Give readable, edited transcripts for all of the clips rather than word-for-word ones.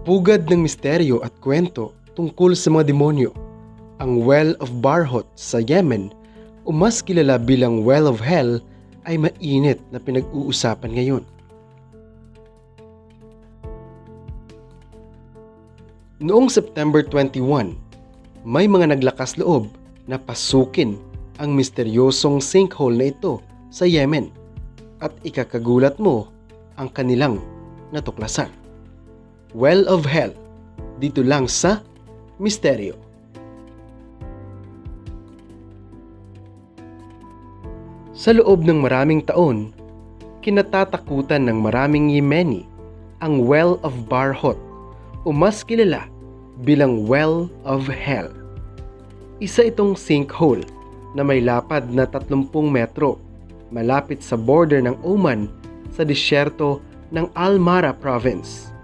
Pugad ng misteryo at kwento tungkol sa mga demonyo. Ang Well of Barhot sa Yemen o mas kilala bilang Well of Hell ay mainit na pinag-uusapan ngayon. Noong September 21, may mga naglakas loob na pasukin ang misteryosong sinkhole na ito sa Yemen at ikakagulat mo ang kanilang natuklasan. Well of Hell, dito lang sa Misteryo. Sa loob ng maraming taon, kinatatakutan ng maraming Yemeni ang Well of Barhot o mas kilala bilang Well of Hell. Isa itong sinkhole na may lapad na 30 metro malapit sa border ng Oman sa disyerto ng Al-Mara Province.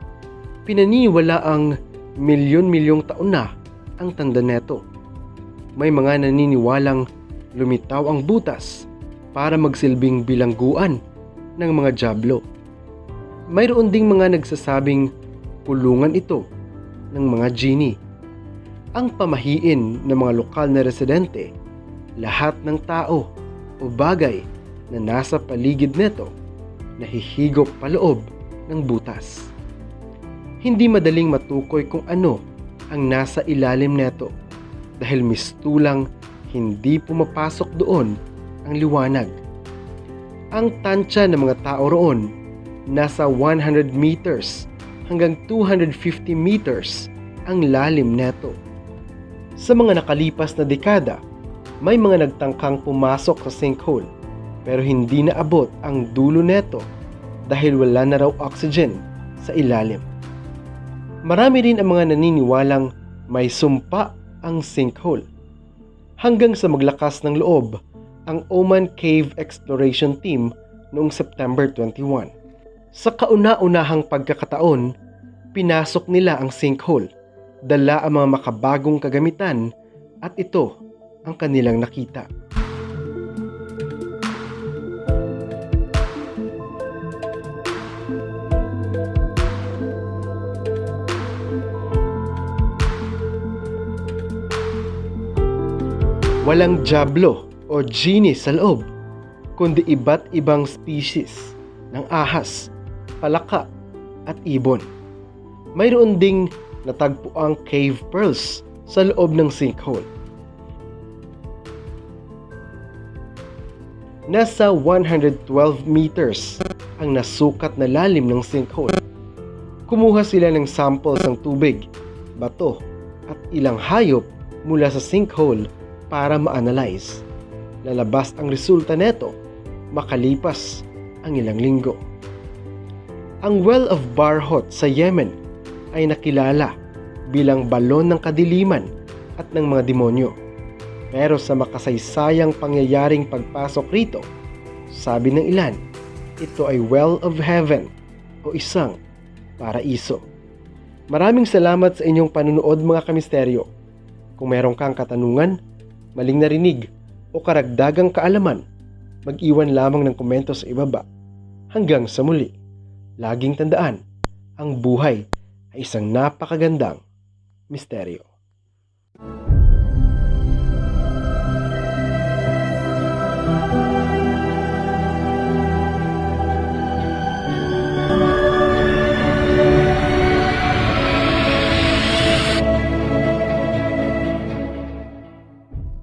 Pinaniwala ang milyon-milyong taon na ang tanda neto. May mga naniniwalang lumitaw ang butas para magsilbing bilangguan ng mga dyablo. Mayroon ding mga nagsasabing kulungan ito ng mga genie. Ang pamahiin ng mga lokal na residente, lahat ng tao o bagay na nasa paligid neto nahihigop paloob ng butas. Hindi madaling matukoy kung ano ang nasa ilalim neto dahil mistulang hindi pumapasok doon ang liwanag. Ang tansya ng mga tao roon nasa 100 meters hanggang 250 meters ang lalim neto. Sa mga nakalipas na dekada, may mga nagtangkang pumasok sa sinkhole pero hindi naabot ang dulo neto dahil wala na raw oxygen sa ilalim. Marami rin ang mga naniniwalang may sumpa ang sinkhole. Hanggang sa maglakas ng loob ang Oman Cave Exploration Team noong September 21. Sa kauna-unahang pagkakataon, pinasok nila ang sinkhole, dala ang mga makabagong kagamitan at ito ang kanilang nakita. Walang dyablo o genie sa loob, kundi iba't ibang species ng ahas, palaka at ibon. Mayroon ding natagpuang cave pearls sa loob ng sinkhole. Nasa 112 meters ang nasukat na lalim ng sinkhole. Kumuha sila ng samples ng tubig, bato at ilang hayop mula sa sinkhole para ma-analyze. Lalabas ang resulta neto makalipas ang ilang linggo. Ang Well of Barhot sa Yemen ay nakilala bilang balon ng kadiliman at ng mga demonyo. Pero sa makasaysayang pangyayaring pagpasok rito, sabi ng ilan, ito ay Well of Heaven o isang paraiso. Maraming salamat sa inyong panunood mga kamisteryo. Kung meron kang katanungan, maling narinig o karagdagang kaalaman, mag-iwan lamang ng komento sa ibaba. Hanggang sa muli, laging tandaan, ang buhay ay isang napakagandang misteryo.